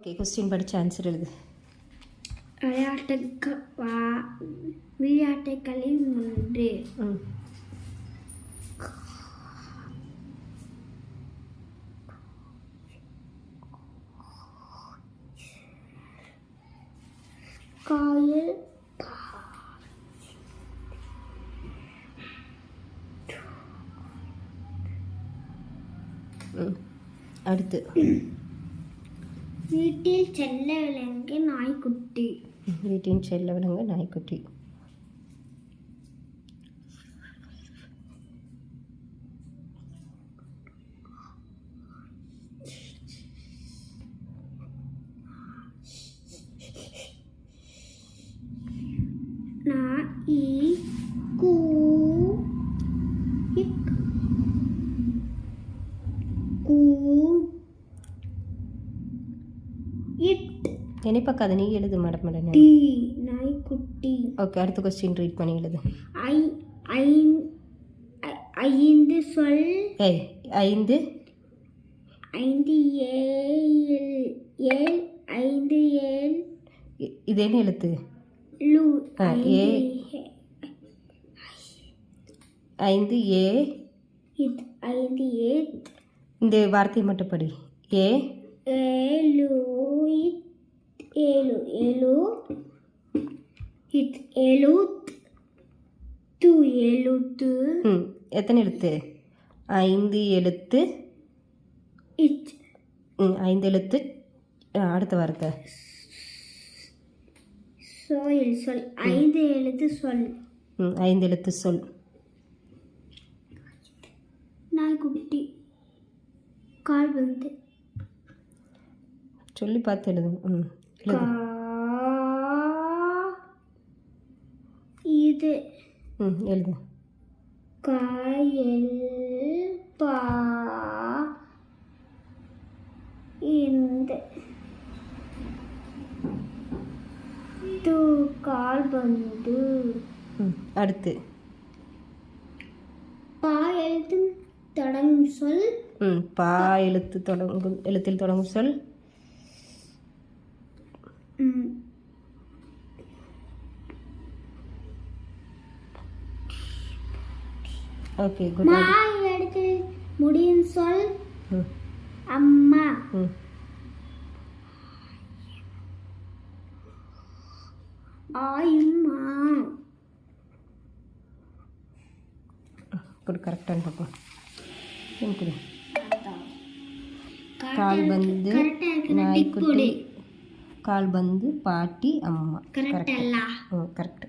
Okay, question படித்து answer எழுது. விளையாட்டுகளில் ஒன்று. காயல் அடுத்து வீட்டில் செல்ல விலங்கு நாய்க்குட்டி. வீட்டின் செல்ல விலங்கு நாய்க்குட்டி. நினைப்பாக்காத, நீ எழுது மேடம் மேடம். நாய்க்குட்டி. ஓகே, அடுத்த கொஸ்டின் ரீட் பண்ணி எழுது. ஐந்து சொல். ஐந்து ஐந்து ஏழு ஐந்து ஏழு. இது என்ன எழுத்து? ஐந்து ஏ. ஐந்து ஏ. இந்த வார்த்தையை மட்டும் படி. ஏழு ஏழு ஏழு எழுத்து எழுத்து. எத்தனை எழுத்து? ஐந்து எழுத்து. ஐந்து எழுத்து. அடுத்த வார்த்தை சொல். ஐந்து எழுத்து சொல். ஐந்து எழுத்து சொல். நாய்க்குட்டி. கால்பந்து. சொல்லி பார்த்து எழுது. இது எழுது. காயல் பா. இந்த கால்பந்து. அடுத்து பா எழுத்து தொடங்கும் சொல். பா எழுத்தில் தொடங்கும் சொல். Okay, good. மா எழுத்தில் முடியும் சொல். அம்மா. ஆயும்மா. குட், கரெக்டான பக்கம். குடு. கால்பந்து நாய்க்குட்டி. கால்பந்து பாட்டி அம்மா. கரெக்ட். கரெக்ட்.